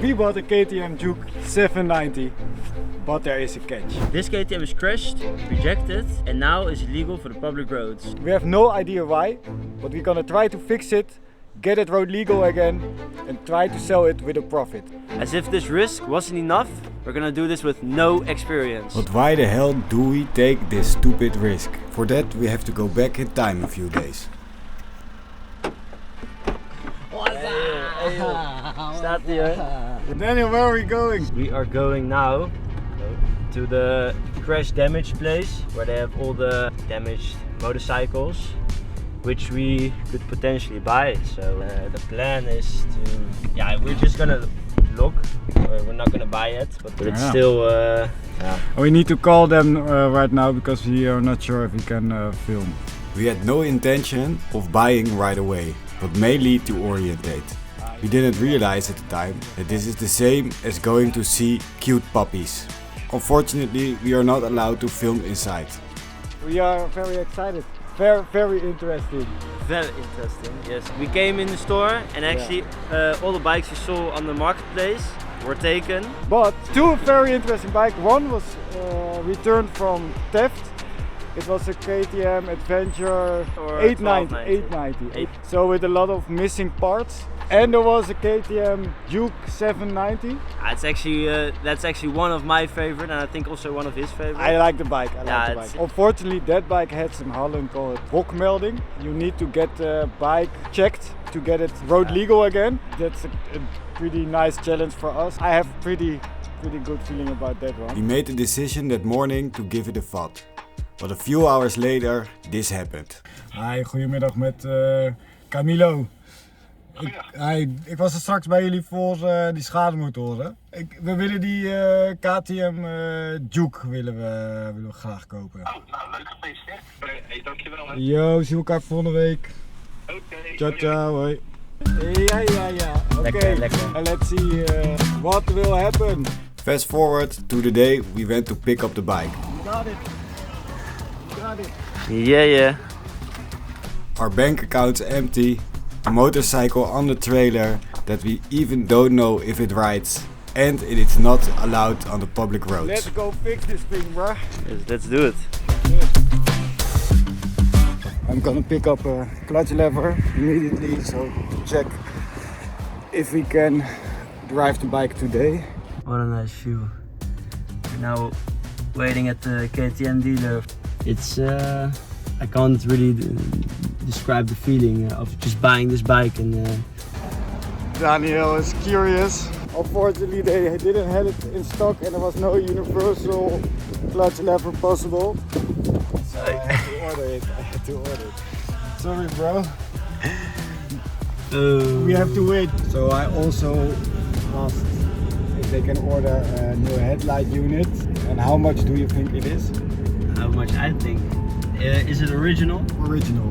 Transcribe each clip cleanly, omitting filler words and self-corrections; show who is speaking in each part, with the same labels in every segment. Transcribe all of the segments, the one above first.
Speaker 1: We bought a KTM DUKE 790, but there is a catch.
Speaker 2: This KTM is crashed, rejected, and now is illegal for the public roads.
Speaker 1: We have no idea why, but we're gonna try to fix it, get it road legal again, and try to sell it with a profit.
Speaker 2: As if this risk wasn't enough, we're gonna do this with no experience.
Speaker 3: But why the hell do we take this stupid risk? For that we have to go back in time a few days.
Speaker 2: Staat hier.
Speaker 1: Daniel, where are we going?
Speaker 2: We are going now to the crash damage place where they have all the damaged motorcycles which we could potentially buy. So the plan is to, we're just gonna look. We're not gonna buy it, but it's still.
Speaker 1: We need to call them right now because we are not sure if we can film.
Speaker 3: We had no intention of buying right away, but mainly to orientate. We didn't realize at the time that this is the same as going to see cute puppies. Unfortunately, we are not allowed to film inside.
Speaker 1: We are very excited. Very interesting.
Speaker 2: Very interesting, yes. We came in the store and actually all the bikes you saw on the marketplace were taken.
Speaker 1: But two very interesting bikes. One was returned from theft. It was a KTM Adventure 890. So with a lot of missing parts. And there was a KTM DUKE 790.
Speaker 2: That's actually one of my favorite, and I think also one of his favorite.
Speaker 1: I like the bike. Unfortunately, that bike had some Holland called rokmelding. You need to get the bike checked to get it road legal again. That's a pretty nice challenge for us. I have pretty good feeling about that one.
Speaker 3: We made the decision that morning to give it a thought. But a few hours later, this happened.
Speaker 1: Hi, goedemiddag met Camilo. Ik was er straks bij jullie voor die schademotoren. We willen die KTM DUKE willen we graag kopen.
Speaker 4: Oh, nou leuk gefeliciteerd. Hey, dankjewel. Hè.
Speaker 1: Yo, zien we elkaar volgende week.
Speaker 4: Oké.
Speaker 1: Ciao, hoi. Ja.
Speaker 2: Lekker.
Speaker 1: And let's see what will happen.
Speaker 3: Fast forward to the day we went to pick up the bike.
Speaker 1: You got it.
Speaker 2: Yeah.
Speaker 3: Our bank account's empty. A motorcycle on the trailer that we even don't know if it rides, and it is not allowed on the public roads.
Speaker 1: Let's go fix this thing, bruh.
Speaker 2: Yes, let's do it.
Speaker 1: I'm gonna pick up a clutch lever immediately, so check if we can drive the bike today.
Speaker 2: What a nice view. We're now waiting at the KTM dealer. It's I can't really describe the feeling of just buying this bike and
Speaker 1: Daniel is curious. Unfortunately they didn't have it in stock and there was no universal clutch lever possible. So I had to order it. Sorry bro. We have to wait. So I also asked if they can order a new headlight unit. And how much do you think it is?
Speaker 2: How much I think? Is it original?
Speaker 1: Original.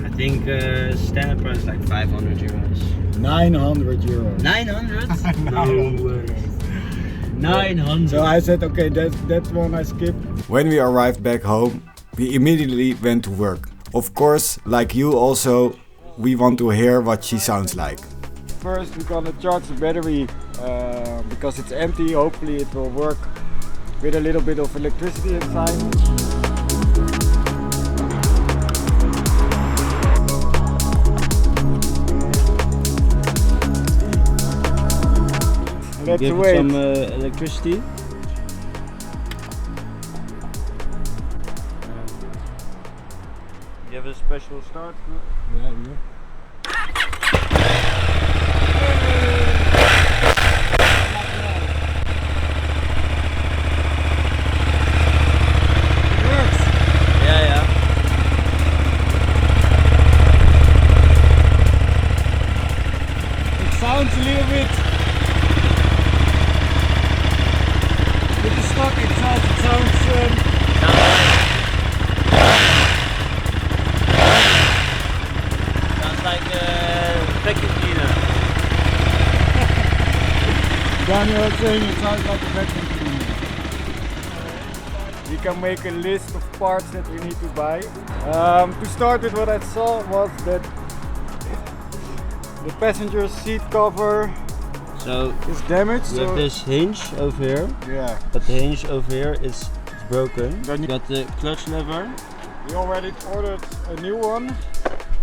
Speaker 2: I think standard price is like 500 euros.
Speaker 1: 900 euros.
Speaker 2: 900? No way. 900.
Speaker 1: So I said, okay, that's one I skip.
Speaker 3: When we arrived back home, we immediately went to work. Of course, like you also, we want to hear what she sounds like.
Speaker 1: First we're gonna charge the battery because it's empty. Hopefully it will work with a little bit of electricity inside. Let's
Speaker 2: give
Speaker 1: wait.
Speaker 2: it some electricity. You have a special start?
Speaker 1: Yeah. It works.
Speaker 2: Yeah.
Speaker 1: It sounds a little bit. With the stock itself, it sounds
Speaker 2: like a vacuum cleaner.
Speaker 1: Daniel was saying it sounds like a vacuum cleaner. We can make a list of parts that we need to buy. To start with, what I saw was that the passenger seat cover
Speaker 2: So
Speaker 1: it's damaged.
Speaker 2: we have this hinge over here.
Speaker 1: Yeah.
Speaker 2: But the hinge over here is broken.
Speaker 1: Then
Speaker 2: You got the clutch lever.
Speaker 1: We already ordered a new one.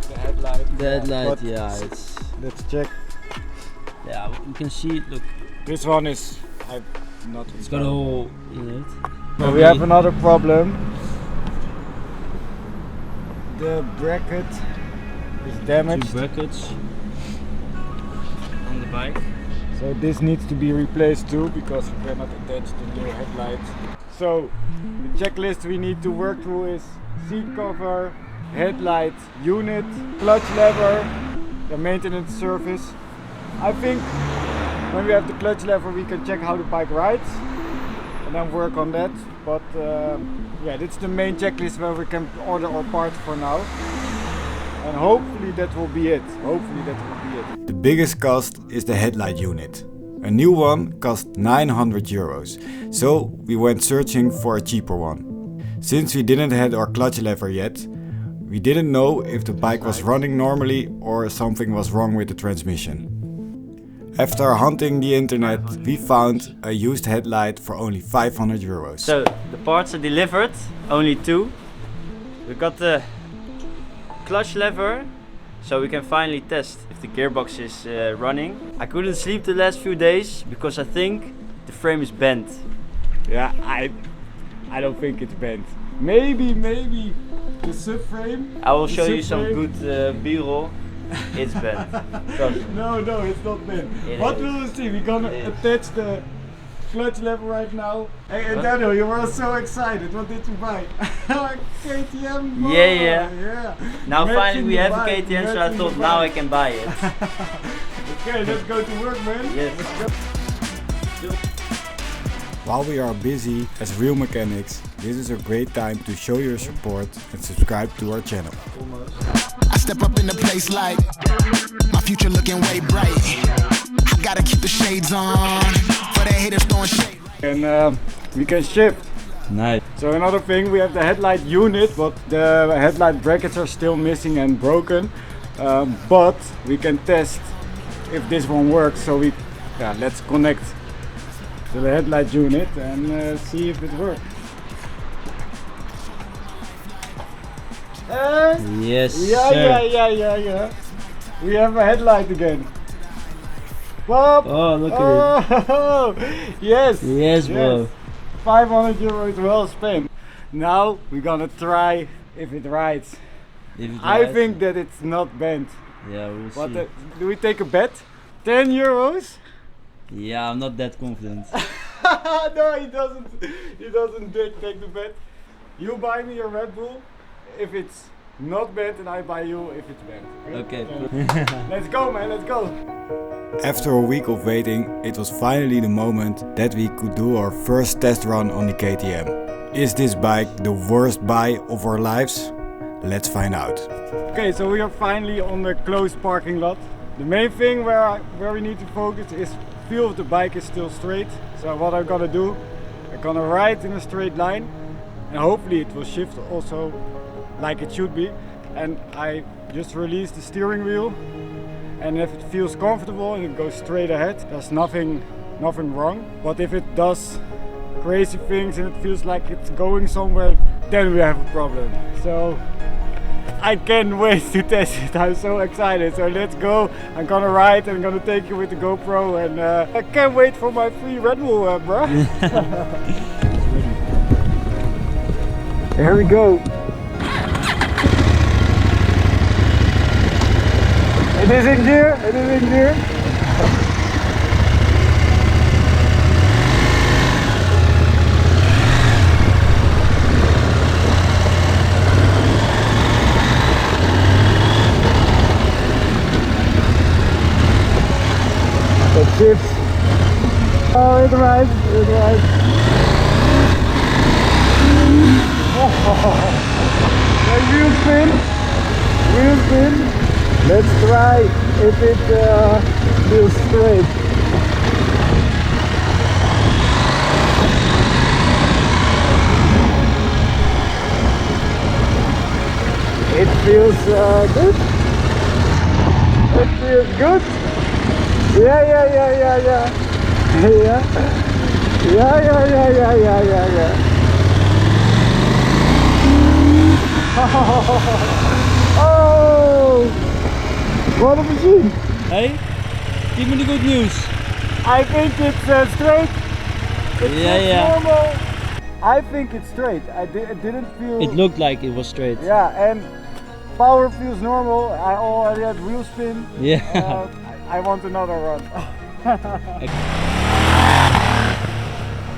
Speaker 1: The headlight.
Speaker 2: The headlight,
Speaker 1: but
Speaker 2: yeah, it's
Speaker 1: let's check.
Speaker 2: yeah. You can see it. Look,
Speaker 1: This one is not.
Speaker 2: it's got a hole in it.
Speaker 1: But we have another problem. The bracket is damaged.
Speaker 2: 2 brackets on the bike.
Speaker 1: So this needs to be replaced too, because we cannot attach the new headlight. So the checklist we need to work through is seat cover, headlight unit, clutch lever, the maintenance service. I think when we have the clutch lever we can check how the bike rides and then work on that. But yeah, that's the main checklist where we can order our parts for now. And hopefully that will be it. Hopefully that will be it.
Speaker 3: The biggest cost is the headlight unit. A new one cost 900 euros, so we went searching for a cheaper one. Since we didn't have our clutch lever yet, we didn't know if the bike was running normally or something was wrong with the transmission. After hunting the internet, we found a used headlight for only 500 euros.
Speaker 2: So the parts are delivered, only 2. We got the clutch lever, so we can finally test if the gearbox is running. I couldn't sleep the last few days because I think the frame is bent.
Speaker 1: Yeah, I don't think it's bent. Maybe the subframe.
Speaker 2: I will show
Speaker 1: The
Speaker 2: you some
Speaker 1: subframe.
Speaker 2: good B-roll. It's bent. Trust me.
Speaker 1: No, it's not bent.
Speaker 2: It
Speaker 1: What
Speaker 2: is.
Speaker 1: will we see? We're gonna
Speaker 2: It is.
Speaker 1: attach the clutch lever right now. Hey, and
Speaker 2: What?
Speaker 1: Daniel, you were so excited. What did you buy? KTM.
Speaker 2: Yeah.
Speaker 1: Yeah.
Speaker 2: Now
Speaker 1: Matching
Speaker 2: finally we
Speaker 1: the
Speaker 2: have a
Speaker 1: bike,
Speaker 2: KTM, so I
Speaker 1: matching
Speaker 2: thought
Speaker 1: the
Speaker 2: now I
Speaker 1: bike.
Speaker 2: can buy it.
Speaker 1: Okay, let's go to work, man.
Speaker 2: Yes.
Speaker 1: Let's go.
Speaker 3: While we are busy as real mechanics, this is a great time to show your support and subscribe to our channel.
Speaker 5: I step up in the place like my future looking way bright. I gotta keep the shades on for the haters throwing shade.
Speaker 1: And we can shift.
Speaker 2: Nice.
Speaker 1: So another thing, we have the headlight unit, but the headlight brackets are still missing and broken. But we can test if this one works. So let's connect to the headlight unit and see if it works.
Speaker 2: Yes,
Speaker 1: Yeah,
Speaker 2: sir.
Speaker 1: yeah. We have a headlight again. Bob!
Speaker 2: Oh, look at
Speaker 1: Oh, yes!
Speaker 2: Yes, bro.
Speaker 1: 500 euros well spent. Now we're gonna try if it rides.
Speaker 2: it.
Speaker 1: I think that it's not bent.
Speaker 2: Yeah, we'll
Speaker 1: What
Speaker 2: see.
Speaker 1: do we take a bet? 10 euros?
Speaker 2: Yeah, I'm not that confident.
Speaker 1: No, he doesn't. He doesn't take the bet. You buy me a Red Bull if it's not bent, and I buy you if it's bent.
Speaker 2: Okay.
Speaker 1: Let's go, man. Let's go.
Speaker 3: After a week of waiting, it was finally the moment that we could do our first test run on the KTM. Is this bike the worst buy of our lives? Let's find out.
Speaker 1: Okay, so we are finally on the closed parking lot. The main thing where we need to focus is feel if the bike is still straight. So what I'm gonna do, I'm gonna ride in a straight line, and hopefully it will shift also like it should be. And I just release the steering wheel, and if it feels comfortable and it goes straight ahead, there's nothing wrong. But if it does crazy things and it feels like it's going somewhere, then we have a problem. So I can't wait to test it. I'm so excited. So let's go. I'm gonna ride. I'm gonna take you with the GoPro, and I can't wait for my free Red Bull, bro. Here we go. It is in gear. It is in gear. It shifts. Oh, it rides. It rides. The wheel spin. Wheel spin. Let's try if it feels straight. It feels good. It feels good. Yeah. Oh, what a machine!
Speaker 6: Hey, give me the good news.
Speaker 1: I think it's straight. It's normal. I think it's straight. It didn't feel.
Speaker 6: It looked like it was straight.
Speaker 1: Yeah, and power feels normal. I already had wheel spin.
Speaker 6: Yeah.
Speaker 1: I want another run.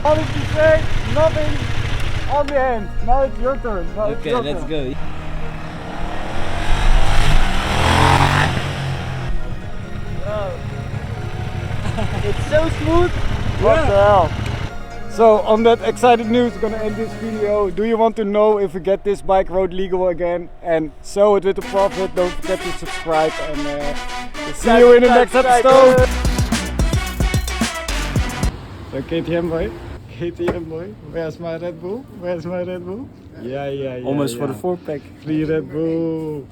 Speaker 1: Honestly say, nothing on the end. Now it's your turn.
Speaker 6: Okay, let's go.
Speaker 2: It's so smooth.
Speaker 1: What the hell? So on that excited news, we're gonna end this video. Do you want to know if we get this bike road legal again and sow it with a profit? Don't forget to subscribe and see you in the next episode. So KTM boy, KTM boy, where's my Red Bull? Where's my Red Bull? Yeah.
Speaker 6: Almost for the 4-pack.
Speaker 1: Free Red Bull.